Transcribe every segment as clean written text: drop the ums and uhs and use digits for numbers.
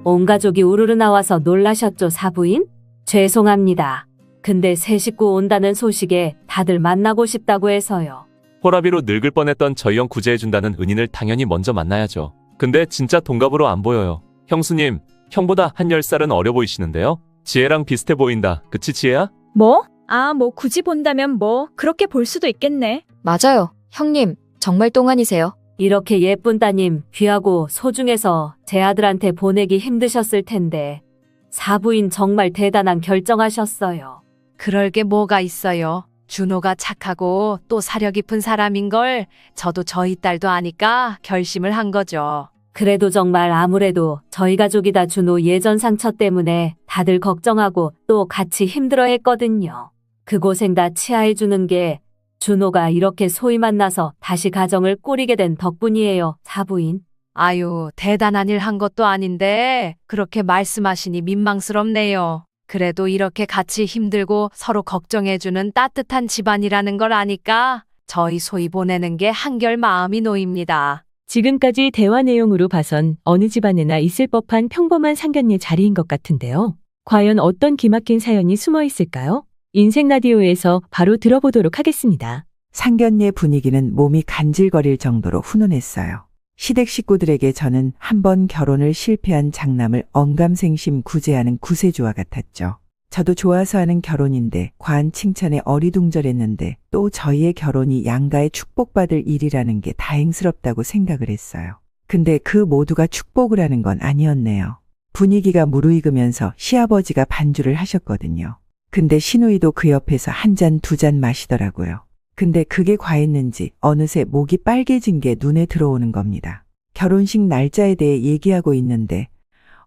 온 가족이 우르르 나와서 놀라셨죠, 사부인? 죄송합니다. 근데 새 식구 온다는 소식에 다들 만나고 싶다고 해서요. 호라비로 늙을 뻔했던 저희 형 구제해준다는 은인을 당연히 먼저 만나야죠. 근데 진짜 동갑으로 안 보여요. 형수님, 형보다 한 10살은 어려 보이시는데요? 지혜랑 비슷해 보인다. 그치, 지혜야? 뭐? 뭐 굳이 본다면 뭐 그렇게 볼 수도 있겠네. 맞아요. 형님, 정말 똥안이세요. 이렇게 예쁜 따님 귀하고 소중해서 제 아들한테 보내기 힘드셨을 텐데 사부인 정말 대단한 결정하셨어요. 그럴 게 뭐가 있어요. 준호가 착하고 또 사려 깊은 사람인걸 저도 저희 딸도 아니까 결심을 한 거죠. 그래도 정말 아무래도 저희 가족이 다 준호 예전 상처 때문에 다들 걱정하고 또 같이 힘들어했거든요. 그 고생 다 치하해주는 게 준호가 이렇게 소위 만나서 다시 가정을 꾸리게 된 덕분이에요, 사부인. 아유, 대단한 일 한 것도 아닌데 그렇게 말씀하시니 민망스럽네요. 그래도 이렇게 같이 힘들고 서로 걱정해주는 따뜻한 집안이라는 걸 아니까 저희 소희 보내는 게 한결 마음이 놓입니다. 지금까지 대화 내용으로 봐선 어느 집안에나 있을 법한 평범한 상견례 자리인 것 같은데요. 과연 어떤 기막힌 사연이 숨어 있을까요? 인생 라디오에서 바로 들어보도록 하겠습니다. 상견례 분위기는 몸이 간질거릴 정도로 훈훈했어요. 시댁 식구들에게 저는 한 번 결혼을 실패한 장남을 언감생심 구제하는 구세주와 같았죠. 저도 좋아서 하는 결혼인데 과한 칭찬에 어리둥절했는데 또 저희의 결혼이 양가의 축복받을 일이라는 게 다행스럽다고 생각을 했어요. 근데 그 모두가 축복을 하는 건 아니었네요. 분위기가 무르익으면서 시아버지가 반주를 하셨거든요. 근데 시누이도 그 옆에서 한 잔 두 잔 마시더라고요. 근데 그게 과했는지 어느새 목이 빨개진 게 눈에 들어오는 겁니다. 결혼식 날짜에 대해 얘기하고 있는데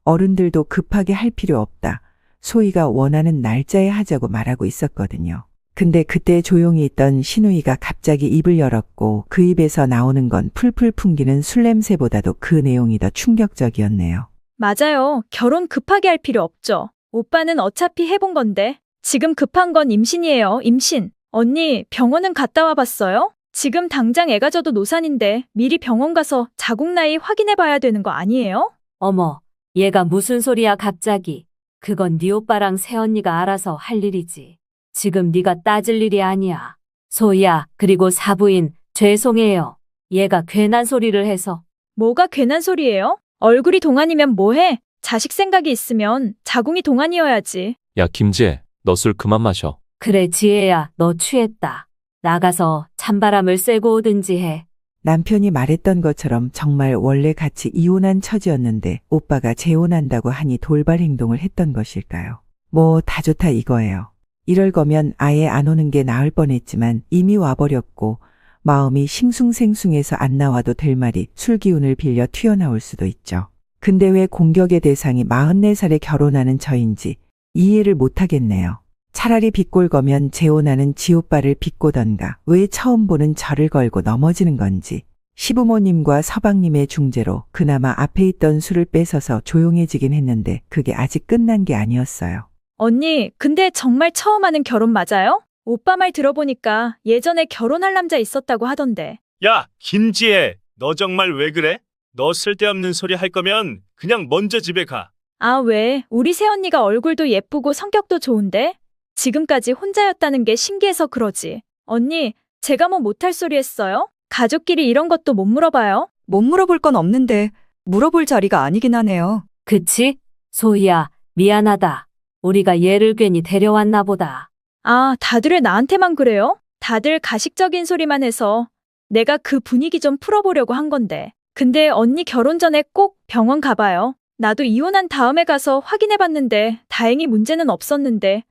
어른들도 급하게 할 필요 없다. 소희가 원하는 날짜에 하자고 말하고 있었거든요. 근데 그때 조용히 있던 시누이가 갑자기 입을 열었고 그 입에서 나오는 건 풀풀 풍기는 술 냄새보다도 그 내용이 더 충격적이었네요. 맞아요. 결혼 급하게 할 필요 없죠. 오빠는 어차피 해본 건데. 지금 급한 건 임신이에요, 임신. 언니, 병원은 갔다 와봤어요? 지금 당장 애가 져도 노산인데 미리 병원 가서 자궁 나이 확인해 봐야 되는 거 아니에요? 어머, 얘가 무슨 소리야 갑자기. 그건 네 오빠랑 새언니가 알아서 할 일이지. 지금 네가 따질 일이 아니야. 소희야, 그리고 사부인, 죄송해요. 얘가 괜한 소리를 해서. 뭐가 괜한 소리예요? 얼굴이 동안이면 뭐해? 자식 생각이 있으면 자궁이 동안이어야지. 야, 김지혜, 너 술 그만 마셔. 그래, 지혜야, 너 취했다. 나가서 찬바람을 쐬고 오든지 해. 남편이 말했던 것처럼 정말 원래 같이 이혼한 처지였는데 오빠가 재혼한다고 하니 돌발 행동을 했던 것일까요? 뭐 다 좋다 이거예요. 이럴 거면 아예 안 오는 게 나을 뻔했지만 이미 와버렸고 마음이 싱숭생숭해서 안 나와도 될 말이 술 기운을 빌려 튀어나올 수도 있죠. 근데 왜 공격의 대상이 44살에 결혼하는 저인지 이해를 못하겠네요. 차라리 빗골 거면 재혼하는 지오빠를 빗고던가 왜 처음 보는 저를 걸고 넘어지는 건지. 시부모님과 서방님의 중재로 그나마 앞에 있던 술을 뺏어서 조용해지긴 했는데 그게 아직 끝난 게 아니었어요. 언니, 근데 정말 처음 하는 결혼 맞아요? 오빠 말 들어보니까 예전에 결혼할 남자 있었다고 하던데. 야, 김지혜, 너 정말 왜 그래? 너 쓸데없는 소리 할 거면 그냥 먼저 집에 가. 아, 왜? 우리 새언니가 얼굴도 예쁘고 성격도 좋은데? 지금까지 혼자였다는 게 신기해서 그러지. 언니, 제가 뭐 못할 소리 했어요? 가족끼리 이런 것도 못 물어봐요? 못 물어볼 건 없는데 물어볼 자리가 아니긴 하네요. 그치? 소희야, 미안하다. 우리가 얘를 괜히 데려왔나 보다. 아, 다들 왜 나한테만 그래요? 다들 가식적인 소리만 해서 내가 그 분위기 좀 풀어보려고 한 건데. 근데 언니 결혼 전에 꼭 병원 가봐요. 나도 이혼한 다음에 가서 확인해봤는데 다행히 문제는 없었는데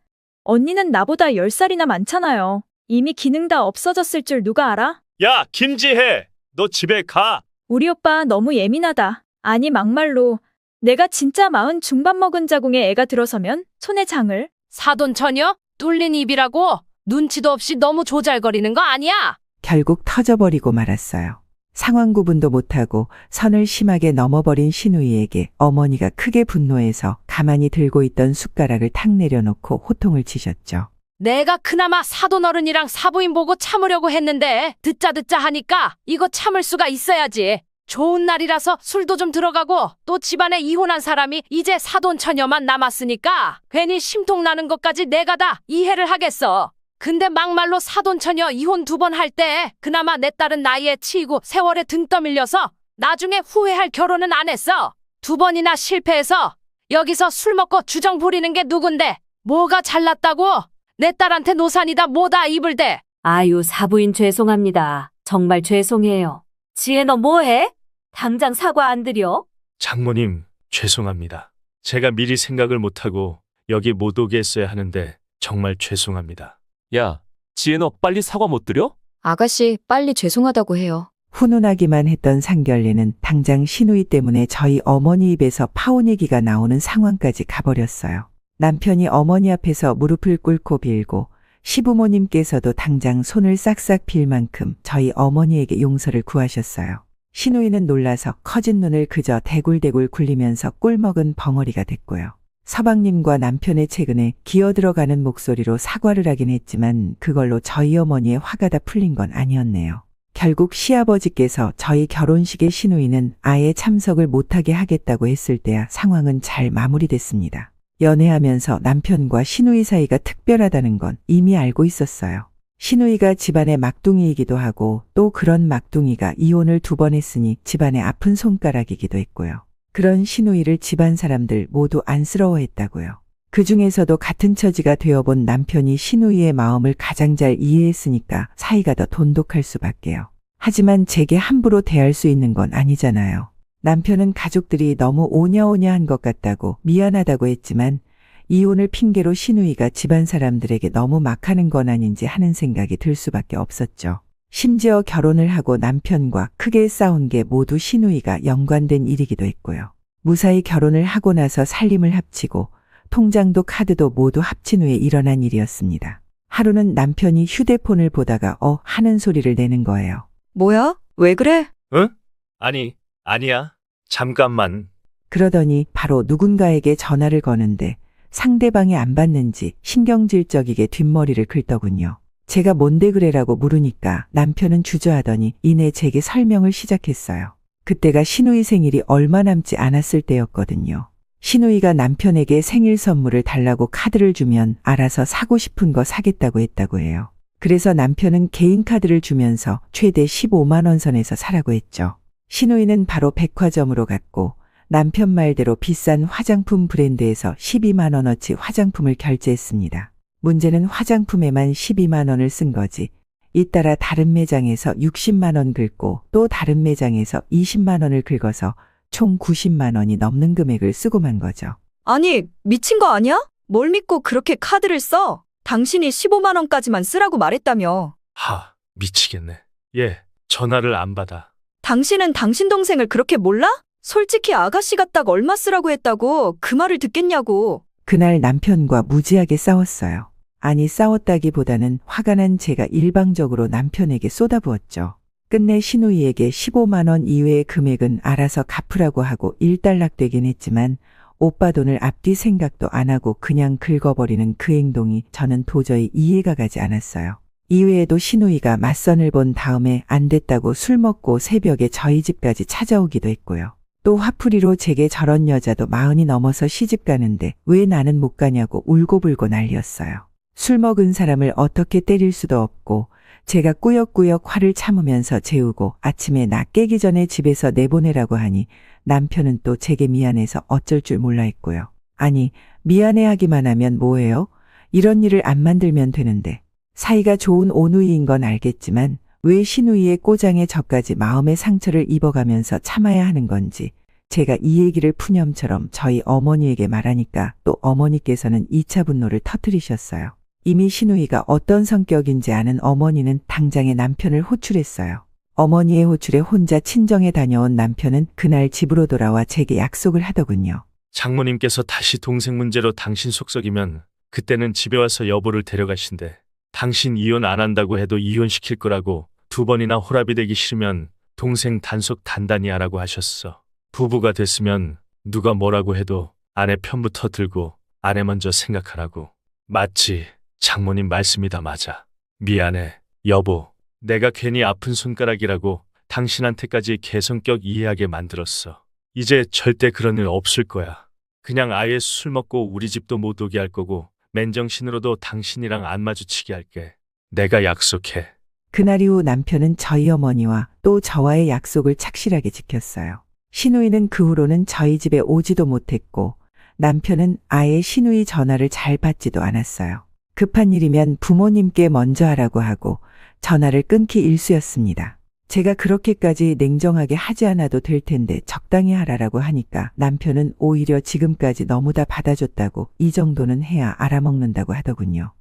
언니는 나보다 10살이나 많잖아요. 이미 기능 다 없어졌을 줄 누가 알아? 야, 김지혜, 너 집에 가. 우리 오빠 너무 예민하다. 아니 막말로 내가 진짜 40 중반 먹은 자궁에 애가 들어서면 손에 장을. 사돈처녀? 뚫린 입이라고? 눈치도 없이 너무 조잘거리는 거 아니야? 결국 터져버리고 말았어요. 상황 구분도 못하고 선을 심하게 넘어버린 시누이에게 어머니가 크게 분노해서 가만히 들고 있던 숟가락을 탁 내려놓고 호통을 치셨죠. 내가 그나마 사돈 어른이랑 사부인 보고 참으려고 했는데 듣자 하니까 이거 참을 수가 있어야지. 좋은 날이라서 술도 좀 들어가고 또 집안에 이혼한 사람이 이제 사돈처녀만 남았으니까 괜히 심통나는 것까지 내가 다 이해를 하겠어. 근데 막말로 사돈처녀 이혼 2번 할 때 그나마 내 딸은 나이에 치이고 세월에 등 떠밀려서 나중에 후회할 결혼은 안 했어. 2번이나 실패해서 여기서 술 먹고 주정 부리는 게 누군데 뭐가 잘났다고? 내 딸한테 노산이다 뭐다 입을 대. 아유, 사부인 죄송합니다. 정말 죄송해요. 지혜 너 뭐해? 당장 사과 안 드려? 장모님, 죄송합니다. 제가 미리 생각을 못하고 여기 못 오게 했어야 하는데 정말 죄송합니다. 야, 지혜 너 빨리 사과 못 드려? 아가씨, 빨리 죄송하다고 해요. 훈훈하기만 했던 상결례는 당장 시누이 때문에 저희 어머니 입에서 파혼 얘기가 나오는 상황까지 가버렸어요. 남편이 어머니 앞에서 무릎을 꿇고 빌고 시부모님께서도 당장 손을 싹싹 빌 만큼 저희 어머니에게 용서를 구하셨어요. 시누이는 놀라서 커진 눈을 그저 대굴대굴 굴리면서 꿀먹은 벙어리가 됐고요. 서방님과 남편의 최근에 기어들어가는 목소리로 사과를 하긴 했지만 그걸로 저희 어머니의 화가 다 풀린 건 아니었네요. 결국 시아버지께서 저희 결혼식에 시누이는 아예 참석을 못하게 하겠다고 했을 때야 상황은 잘 마무리됐습니다. 연애하면서 남편과 시누이 사이가 특별하다는 건 이미 알고 있었어요. 시누이가 집안의 막둥이이기도 하고 또 그런 막둥이가 이혼을 2번 했으니 집안의 아픈 손가락이기도 했고요. 그런 시누이를 집안 사람들 모두 안쓰러워했다고요. 그 중에서도 같은 처지가 되어본 남편이 시누이의 마음을 가장 잘 이해했으니까 사이가 더 돈독할 수밖에요. 하지만 제게 함부로 대할 수 있는 건 아니잖아요. 남편은 가족들이 너무 오냐오냐한 것 같다고 미안하다고 했지만 이혼을 핑계로 시누이가 집안 사람들에게 너무 막하는 건 아닌지 하는 생각이 들 수밖에 없었죠. 심지어 결혼을 하고 남편과 크게 싸운 게 모두 시누이가 연관된 일이기도 했고요. 무사히 결혼을 하고 나서 살림을 합치고 통장도 카드도 모두 합친 후에 일어난 일이었습니다. 하루는 남편이 휴대폰을 보다가 하는 소리를 내는 거예요. 뭐야? 왜 그래? 응? 아니야. 잠깐만. 그러더니 바로 누군가에게 전화를 거는데 상대방이 안 받는지 신경질적이게 뒷머리를 긁더군요. 제가 뭔데 그래라고 물으니까 남편은 주저하더니 이내 제게 설명을 시작했어요. 그때가 시누이 생일이 얼마 남지 않았을 때였거든요. 시누이가 남편에게 생일 선물을 달라고 카드를 주면 알아서 사고 싶은 거 사겠다고 했다고 해요. 그래서 남편은 개인 카드를 주면서 최대 15만 원 선에서 사라고 했죠. 시누이는 바로 백화점으로 갔고 남편 말대로 비싼 화장품 브랜드에서 12만 원어치 화장품을 결제했습니다. 문제는 화장품에만 12만 원을 쓴 거지. 잇따라 다른 매장에서 60만 원 긁고 또 다른 매장에서 20만 원을 긁어서 총 90만 원이 넘는 금액을 쓰고 만 거죠. 아니, 미친 거 아니야? 뭘 믿고 그렇게 카드를 써? 당신이 15만 원까지만 쓰라고 말했다며. 미치겠네. 얘 전화를 안 받아. 당신은 당신 동생을 그렇게 몰라? 솔직히 아가씨 같다고 얼마 쓰라고 했다고 그 말을 듣겠냐고. 그날 남편과 무지하게 싸웠어요. 아니 싸웠다기보다는 화가 난 제가 일방적으로 남편에게 쏟아부었죠. 끝내 시누이에게 15만 원 이외의 금액은 알아서 갚으라고 하고 일단락되긴 했지만 오빠 돈을 앞뒤 생각도 안 하고 그냥 긁어버리는 그 행동이 저는 도저히 이해가 가지 않았어요. 이외에도 시누이가 맞선을 본 다음에 안 됐다고 술 먹고 새벽에 저희 집까지 찾아오기도 했고요. 또 화풀이로 제게 저런 여자도 40이 넘어서 시집 가는데 왜 나는 못 가냐고 울고불고 난리였어요. 술 먹은 사람을 어떻게 때릴 수도 없고 제가 꾸역꾸역 화를 참으면서 재우고 아침에 나 깨기 전에 집에서 내보내라고 하니 남편은 또 제게 미안해서 어쩔 줄 몰라 했고요. 아니 미안해하기만 하면 뭐예요? 이런 일을 안 만들면 되는데. 사이가 좋은 오누이인 건 알겠지만 왜 시누이의 꼬장에 저까지 마음의 상처를 입어가면서 참아야 하는 건지 제가 이 얘기를 푸념처럼 저희 어머니에게 말하니까 또 어머니께서는 2차 분노를 터뜨리셨어요. 이미 시누이가 어떤 성격인지 아는 어머니는 당장에 남편을 호출했어요. 어머니의 호출에 혼자 친정에 다녀온 남편은 그날 집으로 돌아와 제게 약속을 하더군요. 장모님께서 다시 동생 문제로 당신 속썩이면 그때는 집에 와서 여보를 데려가신대. 당신 이혼 안 한다고 해도 이혼시킬 거라고 2번이나 호랍이 되기 싫으면 동생 단속 단단히 하라고 하셨어. 부부가 됐으면 누가 뭐라고 해도 아내 편부터 들고 아내 먼저 생각하라고. 맞지. 장모님 말씀이 다 맞아. 미안해. 여보. 내가 괜히 아픈 손가락이라고 당신한테까지 개성격 이해하게 만들었어. 이제 절대 그런 일 없을 거야. 그냥 아예 술 먹고 우리 집도 못 오게 할 거고 맨정신으로도 당신이랑 안 마주치게 할게. 내가 약속해. 그날 이후 남편은 저희 어머니와 또 저와의 약속을 착실하게 지켰어요. 신우이는 그 후로는 저희 집에 오지도 못했고 남편은 아예 신우이 전화를 잘 받지도 않았어요. 급한 일이면 부모님께 먼저 하라고 하고 전화를 끊기 일쑤였습니다. 제가 그렇게까지 냉정하게 하지 않아도 될 텐데 적당히 하라라고 하니까 남편은 오히려 지금까지 너무 다 받아줬다고 이 정도는 해야 알아먹는다고 하더군요.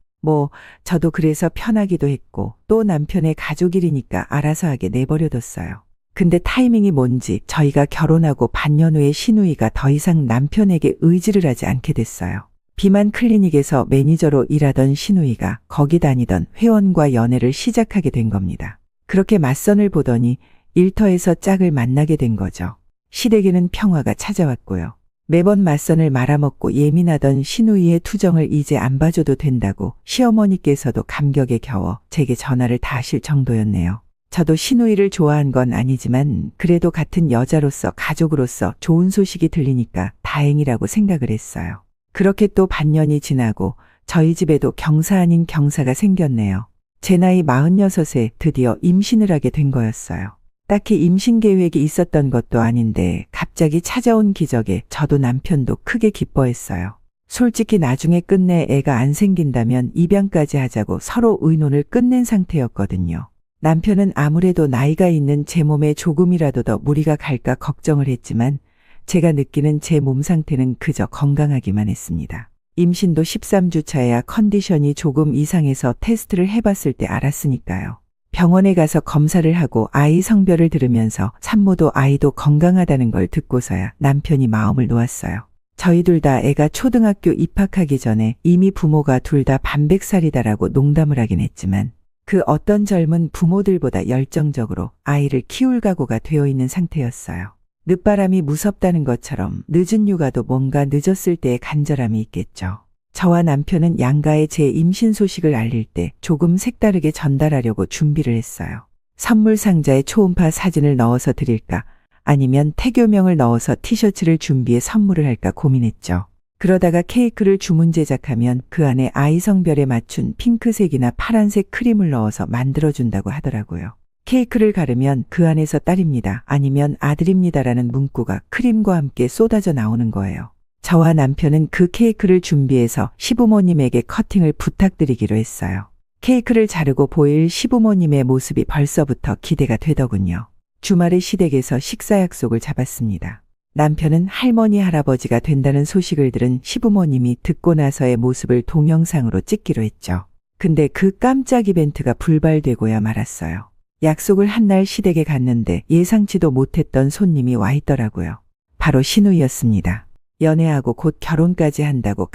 저도 그래서 편하기도 했고 또 남편의 가족 일이니까 알아서 하게 내버려뒀어요. 근데 타이밍이 뭔지 저희가 결혼하고 반년 후에 신우이가 더 이상 남편에게 의지를 하지 않게 됐어요. 비만 클리닉에서 매니저로 일하던 신우이가 거기 다니던 회원과 연애를 시작하게 된 겁니다. 그렇게 맞선을 보더니 일터에서 짝을 만나게 된 거죠. 시댁에는 평화가 찾아왔고요. 매번 맞선을 말아먹고 예민하던 신우이의 투정을 이제 안 봐줘도 된다고 시어머니께서도 감격에 겨워 제게 전화를 다 하실 정도였네요. 저도 신우이를 좋아한 건 아니지만 그래도 같은 여자로서 가족으로서 좋은 소식이 들리니까 다행이라고 생각을 했어요. 그렇게 또 반년이 지나고 저희 집에도 경사 아닌 경사가 생겼네요. 제 나이 46에 드디어 임신을 하게 된 거였어요. 딱히 임신 계획이 있었던 것도 아닌데 갑자기 찾아온 기적에 저도 남편도 크게 기뻐했어요. 솔직히 나중에 끝내 애가 안 생긴다면 입양까지 하자고 서로 의논을 끝낸 상태였거든요. 남편은 아무래도 나이가 있는 제 몸에 조금이라도 더 무리가 갈까 걱정을 했지만 제가 느끼는 제 몸 상태는 그저 건강하기만 했습니다. 임신도 13주 차에야 컨디션이 조금 이상해서 테스트를 해봤을 때 알았으니까요. 병원에 가서 검사를 하고 아이 성별을 들으면서 산모도 아이도 건강하다는 걸 듣고서야 남편이 마음을 놓았어요. 저희 둘 다 애가 초등학교 입학하기 전에 이미 부모가 둘 다 반백살이다라고 농담을 하긴 했지만 그 어떤 젊은 부모들보다 열정적으로 아이를 키울 각오가 되어 있는 상태였어요. 늦바람이 무섭다는 것처럼 늦은 육아도 뭔가 늦었을 때의 간절함이 있겠죠. 저와 남편은 양가에 제 임신 소식을 알릴 때 조금 색다르게 전달하려고 준비를 했어요. 선물 상자에 초음파 사진을 넣어서 드릴까 아니면 태교명을 넣어서 티셔츠를 준비해 선물을 할까 고민했죠. 그러다가 케이크를 주문 제작하면 그 안에 아이 성별에 맞춘 핑크색이나 파란색 크림을 넣어서 만들어준다고 하더라고요. 케이크를 가르면 그 안에서 딸입니다. 아니면 아들입니다라는 문구가 크림과 함께 쏟아져 나오는 거예요. 저와 남편은 그 케이크를 준비해서 시부모님에게 커팅을 부탁드리기로 했어요. 케이크를 자르고 보일 시부모님의 모습이 벌써부터 기대가 되더군요. 주말에 시댁에서 식사 약속을 잡았습니다. 남편은 할머니 할아버지가 된다는 소식을 들은 시부모님이 듣고 나서의 모습을 동영상으로 찍기로 했죠. 근데 그 깜짝 이벤트가 불발되고야 말았어요. 약속을 한 날 시댁에 갔는데 예상치도 못했던 손님이 와 있더라고요. 바로 신우이였습니다. 연애하고 곧 결혼까지 한다고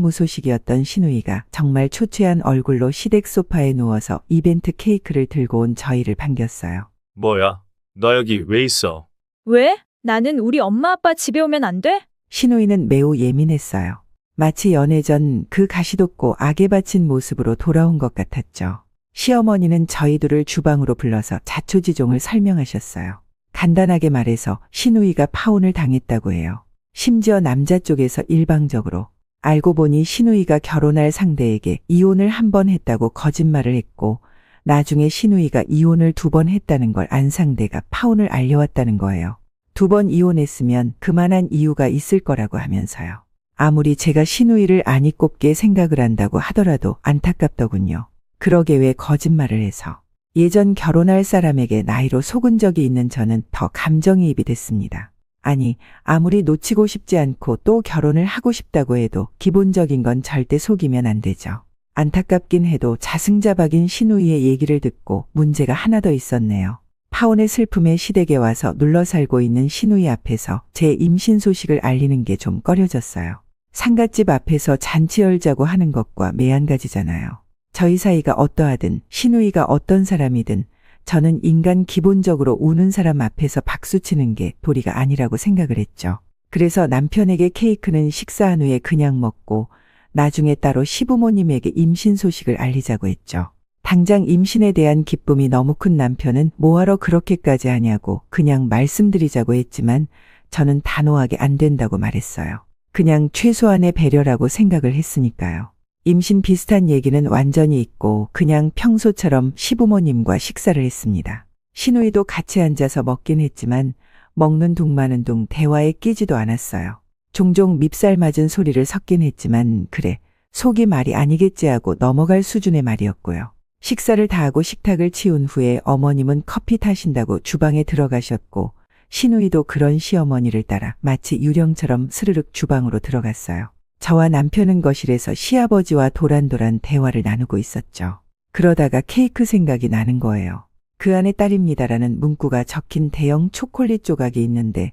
감감무소식이었던 신우이가 정말 초췌한 얼굴로 시댁 소파에 누워서 이벤트 케이크를 들고 온 저희를 반겼어요. 뭐야? 너 여기 왜 있어? 왜? 나는 우리 엄마 아빠 집에 오면 안 돼? 신우이는 매우 예민했어요. 마치 연애 전 그 가시돋고 악에 바친 모습으로 돌아온 것 같았죠. 시어머니는 저희 둘을 주방으로 불러서 자초지종을 설명하셨어요. 간단하게 말해서 신우이가 파혼을 당했다고 해요. 심지어 남자 쪽에서 일방적으로. 알고 보니 신우이가 결혼할 상대에게 이혼을 한 번 했다고 거짓말을 했고 나중에 신우이가 이혼을 2번 했다는 걸 안 상대가 파혼을 알려왔다는 거예요. 2번 이혼했으면 그만한 이유가 있을 거라고 하면서요. 아무리 제가 신우이를 안이 꼽게 생각을 한다고 하더라도 안타깝더군요. 그러게 왜 거짓말을 해서. 예전 결혼할 사람에게 나이로 속은 적이 있는 저는 더 감정이입이 됐습니다. 아니, 아무리 놓치고 싶지 않고 또 결혼을 하고 싶다고 해도 기본적인 건 절대 속이면 안 되죠. 안타깝긴 해도 자승자박인 신우이의 얘기를 듣고 문제가 하나 더 있었네요. 파혼의 슬픔에 시댁에 와서 눌러 살고 있는 신우이 앞에서 제 임신 소식을 알리는 게 좀 꺼려졌어요. 상갓집 앞에서 잔치 열자고 하는 것과 매한가지잖아요. 저희 사이가 어떠하든 신우이가 어떤 사람이든 저는 인간 기본적으로 우는 사람 앞에서 박수치는 게 도리가 아니라고 생각을 했죠. 그래서 남편에게 케이크는 식사한 후에 그냥 먹고 나중에 따로 시부모님에게 임신 소식을 알리자고 했죠. 당장 임신에 대한 기쁨이 너무 큰 남편은 뭐하러 그렇게까지 하냐고 그냥 말씀드리자고 했지만 저는 단호하게 안 된다고 말했어요. 그냥 최소한의 배려라고 생각을 했으니까요. 임신 비슷한 얘기는 완전히 잊고 그냥 평소처럼 시부모님과 식사를 했습니다. 시누이도 같이 앉아서 먹긴 했지만 먹는 둥 마는 둥 대화에 끼지도 않았어요. 종종 밉살 맞은 소리를 섞긴 했지만 그래 속이 말이 아니겠지 하고 넘어갈 수준의 말이었고요. 식사를 다 하고 식탁을 치운 후에 어머님은 커피 타신다고 주방에 들어가셨고 시누이도 그런 시어머니를 따라 마치 유령처럼 스르륵 주방으로 들어갔어요. 저와 남편은 거실에서 시아버지와 도란도란 대화를 나누고 있었죠. 그러다가 케이크 생각이 나는 거예요. 그 안에 딸입니다라는 문구가 적힌 대형 초콜릿 조각이 있는데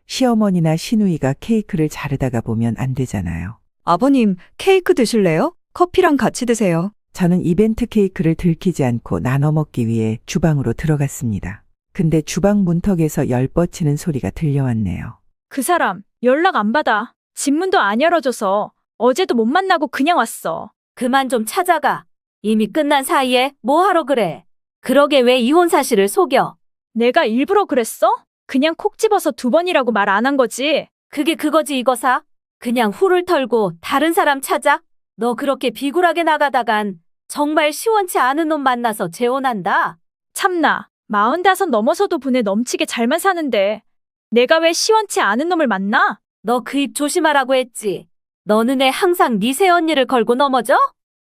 시어머니나 시누이가 케이크를 자르다가 보면 안 되잖아요. 아버님, 케이크 드실래요? 커피랑 같이 드세요. 저는 이벤트 케이크를 들키지 않고 나눠 먹기 위해 주방으로 들어갔습니다. 근데 주방 문턱에서 열 뻗치는 소리가 들려왔네요. 그 사람 연락 안 받아. 집 문도 안 열어줘서 어제도 못 만나고 그냥 왔어. 그만 좀 찾아가. 이미 끝난 사이에 뭐 하러 그래? 그러게 왜 이혼 사실을 속여? 내가 일부러 그랬어? 그냥 콕 집어서 2번이라고 말 안 한 거지. 그게 그거지 이거사? 그냥 후를 털고 다른 사람 찾아? 너 그렇게 비굴하게 나가다간 정말 시원치 않은 놈 만나서 재혼한다. 참나, 45 넘어서도 분에 넘치게 잘만 사는데 내가 왜 시원치 않은 놈을 만나? 너 그 입 조심하라고 했지. 너는 애 항상 네 새언니를 걸고 넘어져?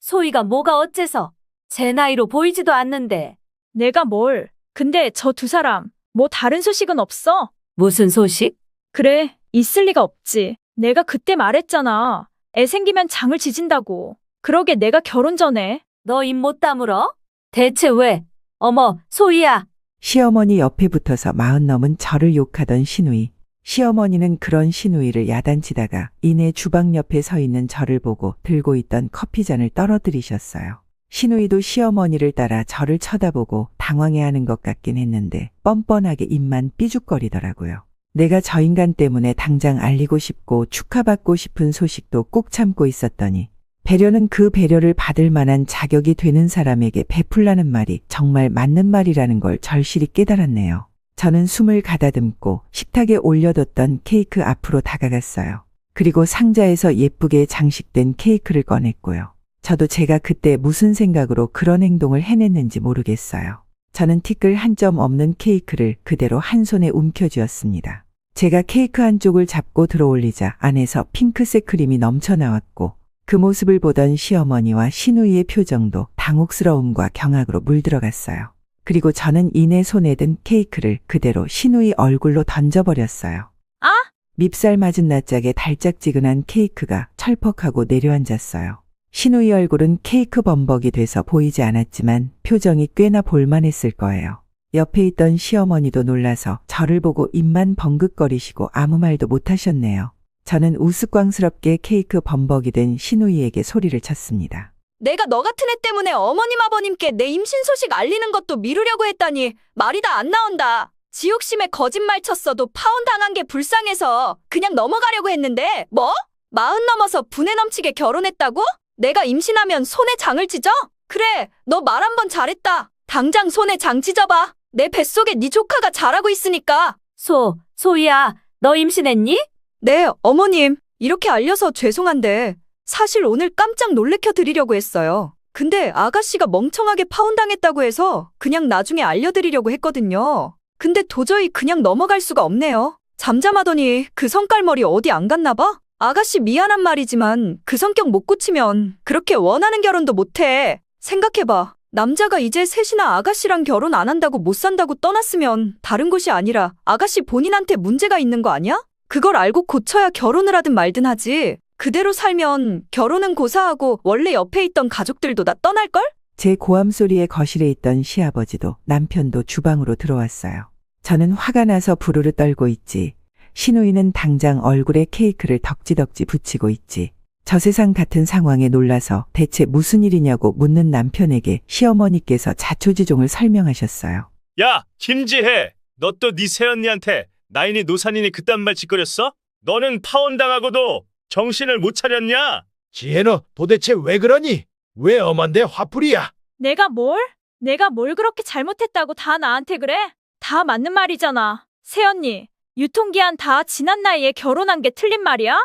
소희가 뭐가 어째서? 제 나이로 보이지도 않는데. 내가 뭘. 근데 저 2사람 뭐 다른 소식은 없어? 무슨 소식? 그래, 있을 리가 없지. 내가 그때 말했잖아. 애 생기면 장을 지진다고. 그러게 내가 결혼 전에. 너 입 못 다물어? 대체 왜? 어머, 소희야. 시어머니 옆에 붙어서 40 넘은 저를 욕하던 시누이. 시어머니는 그런 시누이를 야단치다가 이내 주방 옆에 서 있는 저를 보고 들고 있던 커피잔을 떨어뜨리셨어요. 시누이도 시어머니를 따라 저를 쳐다보고 당황해하는 것 같긴 했는데 뻔뻔하게 입만 삐죽거리더라고요. 내가 저 인간 때문에 당장 알리고 싶고 축하받고 싶은 소식도 꾹 참고 있었더니 배려는 그 배려를 받을 만한 자격이 되는 사람에게 베풀라는 말이 정말 맞는 말이라는 걸 절실히 깨달았네요. 저는 숨을 가다듬고 식탁에 올려뒀던 케이크 앞으로 다가갔어요. 그리고 상자에서 예쁘게 장식된 케이크를 꺼냈고요. 저도 제가 그때 무슨 생각으로 그런 행동을 해냈는지 모르겠어요. 저는 티끌 한 점 없는 케이크를 그대로 한 손에 움켜쥐었습니다. 제가 케이크 한쪽을 잡고 들어올리자 안에서 핑크색 크림이 넘쳐나왔고 그 모습을 보던 시어머니와 시누이의 표정도 당혹스러움과 경악으로 물들어갔어요. 그리고 저는 이내 손에 든 케이크를 그대로 시누이 얼굴로 던져버렸어요. 아! 밉살 맞은 낯짝에 달짝지근한 케이크가 철퍽하고 내려앉았어요. 시누이 얼굴은 케이크 범벅이 돼서 보이지 않았지만 표정이 꽤나 볼만했을 거예요. 옆에 있던 시어머니도 놀라서 저를 보고 입만 벙긋거리시고 아무 말도 못하셨네요. 저는 우스꽝스럽게 케이크 범벅이 된 시누이에게 소리를 쳤습니다. 내가 너 같은 애 때문에 어머님 아버님께 내 임신 소식 알리는 것도 미루려고 했다니 말이 다 안 나온다. 지옥심에 거짓말 쳤어도 파혼당한 게 불쌍해서 그냥 넘어가려고 했는데 뭐? 40 넘어서 분에 넘치게 결혼했다고? 내가 임신하면 손에 장을 찢어? 그래, 너 말 한 번 잘했다. 당장 손에 장 찢어봐. 내 뱃속에 네 조카가 자라고 있으니까. 소희야, 너 임신했니? 네, 어머님. 이렇게 알려서 죄송한데 사실 오늘 깜짝 놀래켜 드리려고 했어요. 근데 아가씨가 멍청하게 파혼당했다고 해서 그냥 나중에 알려드리려고 했거든요. 근데 도저히 그냥 넘어갈 수가 없네요. 잠잠하더니 그 성깔머리 어디 안 갔나 봐? 아가씨 미안한 말이지만 그 성격 못 고치면 그렇게 원하는 결혼도 못해. 생각해봐. 남자가 이제 셋이나 아가씨랑 결혼 안 한다고 못 산다고 떠났으면 다른 곳이 아니라 아가씨 본인한테 문제가 있는 거 아니야? 그걸 알고 고쳐야 결혼을 하든 말든 하지. 그대로 살면 결혼은 고사하고 원래 옆에 있던 가족들도 다 떠날걸? 제 고함 소리에 거실에 있던 시아버지도 남편도 주방으로 들어왔어요. 저는 화가 나서 부르르 떨고 있지. 시누이는 당장 얼굴에 케이크를 덕지덕지 붙이고 있지. 저 세상 같은 상황에 놀라서 대체 무슨 일이냐고 묻는 남편에게 시어머니께서 자초지종을 설명하셨어요. 야, 김지혜! 너 또 네 새언니한테 나이니 노산이니 그딴 말 짓거렸어? 너는 파혼당하고도 정신을 못 차렸냐? 지혜 너 도대체 왜 그러니? 왜 엄한데 화풀이야? 내가 뭘 그렇게 잘못했다고 다 나한테 그래? 다 맞는 말이잖아. 새언니, 유통기한 다 지난 나이에 결혼한 게 틀린 말이야?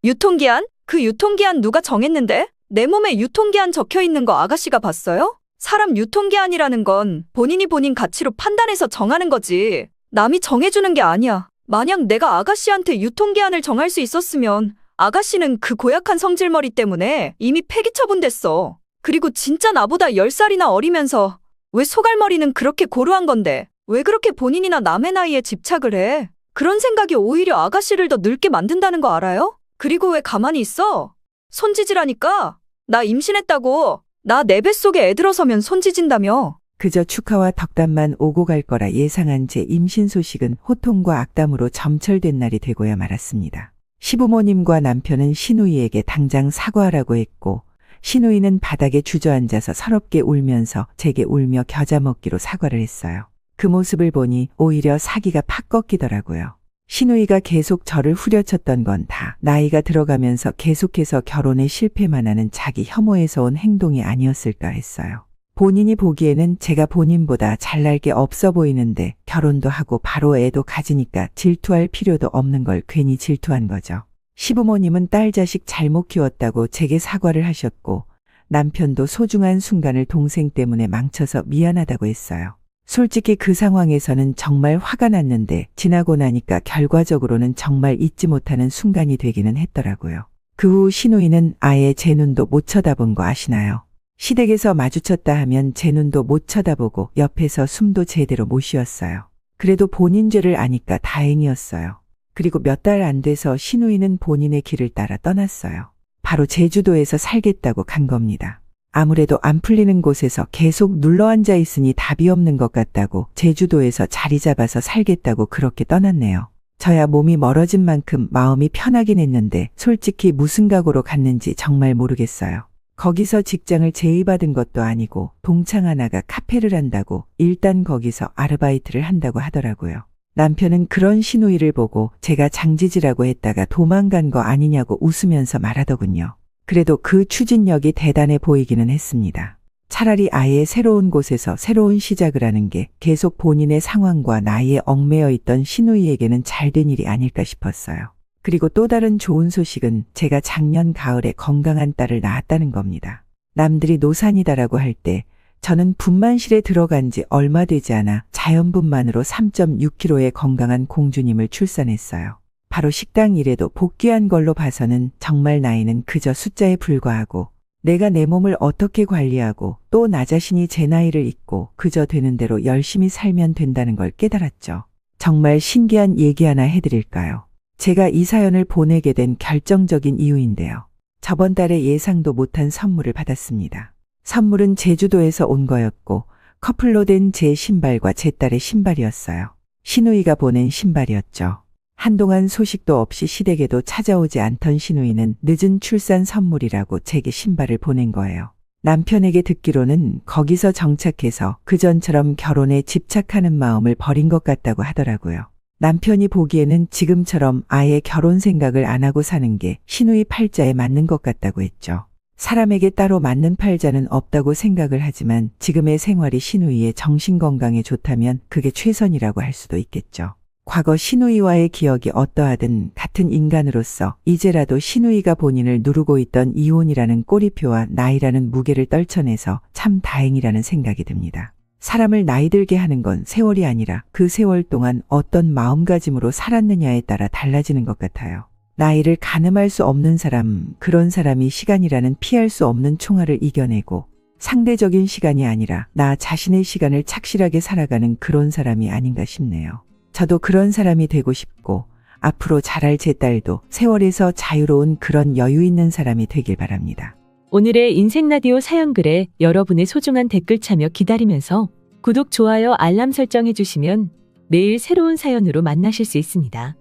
유통기한? 그 유통기한 누가 정했는데? 내 몸에 유통기한 적혀 있는 거 아가씨가 봤어요? 사람 유통기한이라는 건 본인이 본인 가치로 판단해서 정하는 거지. 남이 정해주는 게 아니야. 만약 내가 아가씨한테 유통기한을 정할 수 있었으면 아가씨는 그 고약한 성질머리 때문에 이미 폐기 처분됐어. 그리고 진짜 나보다 10살이나 어리면서 왜 소갈머리는 그렇게 고루한 건데 왜 그렇게 본인이나 남의 나이에 집착을 해? 그런 생각이 오히려 아가씨를 더 늙게 만든다는 거 알아요? 그리고 왜 가만히 있어? 손지지라니까? 나 임신했다고. 나 내 뱃속에 애 들어서면 손지진다며. 그저 축하와 덕담만 오고 갈 거라 예상한 제 임신 소식은 호통과 악담으로 점철된 날이 되고야 말았습니다. 시부모님과 남편은 신우이에게 당장 사과하라고 했고 신우이는 바닥에 주저앉아서 서럽게 울면서 제게 울며 겨자 먹기로 사과를 했어요. 그 모습을 보니 오히려 사기가 팍 꺾이더라고요. 신우이가 계속 저를 후려쳤던 건 다 나이가 들어가면서 계속해서 결혼에 실패만 하는 자기 혐오에서 온 행동이 아니었을까 했어요. 본인이 보기에는 제가 본인보다 잘날 게 없어 보이는데 결혼도 하고 바로 애도 가지니까 질투할 필요도 없는 걸 괜히 질투한 거죠. 시부모님은 딸 자식 잘못 키웠다고 제게 사과를 하셨고 남편도 소중한 순간을 동생 때문에 망쳐서 미안하다고 했어요. 솔직히 그 상황에서는 정말 화가 났는데 지나고 나니까 결과적으로는 정말 잊지 못하는 순간이 되기는 했더라고요. 그 후 신우이는 아예 제 눈도 못 쳐다본 거 아시나요? 시댁에서 마주쳤다 하면 제 눈도 못 쳐다보고 옆에서 숨도 제대로 못 쉬었어요. 그래도 본인 죄를 아니까 다행이었어요. 그리고 몇 달 안 돼서 신우이는 본인의 길을 따라 떠났어요. 바로 제주도에서 살겠다고 간 겁니다. 아무래도 안 풀리는 곳에서 계속 눌러앉아 있으니 답이 없는 것 같다고 제주도에서 자리 잡아서 살겠다고 그렇게 떠났네요. 저야 몸이 멀어진 만큼 마음이 편하긴 했는데 솔직히 무슨 각오로 갔는지 정말 모르겠어요. 거기서 직장을 제의받은 것도 아니고 동창 하나가 카페를 한다고 일단 거기서 아르바이트를 한다고 하더라고요. 남편은 그런 신우이를 보고 제가 장지지라고 했다가 도망간 거 아니냐고 웃으면서 말하더군요. 그래도 그 추진력이 대단해 보이기는 했습니다. 차라리 아예 새로운 곳에서 새로운 시작을 하는 게 계속 본인의 상황과 나이에 얽매여 있던 신우이에게는 잘된 일이 아닐까 싶었어요. 그리고 또 다른 좋은 소식은 제가 작년 가을에 건강한 딸을 낳았다는 겁니다. 남들이 노산이다라고 할 때 저는 분만실에 들어간 지 얼마 되지 않아 자연분만으로 3.6kg의 건강한 공주님을 출산했어요. 바로 식당 일에도 복귀한 걸로 봐서는 정말 나이는 그저 숫자에 불과하고 내가 내 몸을 어떻게 관리하고 또 나 자신이 제 나이를 잊고 그저 되는 대로 열심히 살면 된다는 걸 깨달았죠. 정말 신기한 얘기 하나 해드릴까요? 제가 이 사연을 보내게 된 결정적인 이유인데요. 저번 달에 예상도 못한 선물을 받았습니다. 선물은 제주도에서 온 거였고 커플로 된 제 신발과 제 딸의 신발이었어요. 신우이가 보낸 신발이었죠. 한동안 소식도 없이 시댁에도 찾아오지 않던 신우이는 늦은 출산 선물이라고 제게 신발을 보낸 거예요. 남편에게 듣기로는 거기서 정착해서 그전처럼 결혼에 집착하는 마음을 버린 것 같다고 하더라고요. 남편이 보기에는 지금처럼 아예 결혼 생각을 안 하고 사는 게 신우이 팔자에 맞는 것 같다고 했죠. 사람에게 따로 맞는 팔자는 없다고 생각을 하지만 지금의 생활이 신우이의 정신건강에 좋다면 그게 최선이라고 할 수도 있겠죠. 과거 신우이와의 기억이 어떠하든 같은 인간으로서 이제라도 신우이가 본인을 누르고 있던 이혼이라는 꼬리표와 나이라는 무게를 떨쳐내서 참 다행이라는 생각이 듭니다. 사람을 나이 들게 하는 건 세월이 아니라 그 세월 동안 어떤 마음가짐으로 살았느냐에 따라 달라지는 것 같아요. 나이를 가늠할 수 없는 사람, 그런 사람이 시간이라는 피할 수 없는 총알을 이겨내고 상대적인 시간이 아니라 나 자신의 시간을 착실하게 살아가는 그런 사람이 아닌가 싶네요. 저도 그런 사람이 되고 싶고 앞으로 자랄 제 딸도 세월에서 자유로운 그런 여유 있는 사람이 되길 바랍니다. 오늘의 인생라디오 사연글에 여러분의 소중한 댓글 참여 기다리면서 구독, 좋아요, 알람 설정해 주시면 매일 새로운 사연으로 만나실 수 있습니다.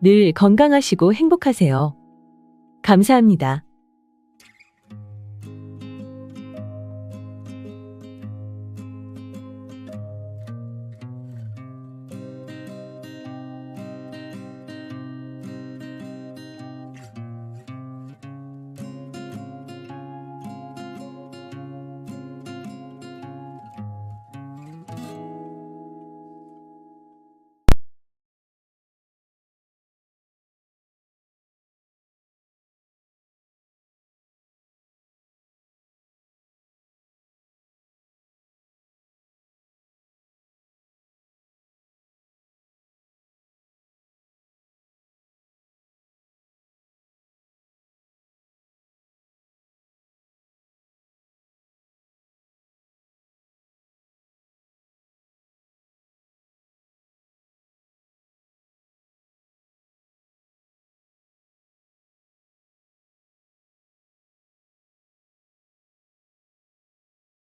늘 건강하시고 행복하세요. 감사합니다.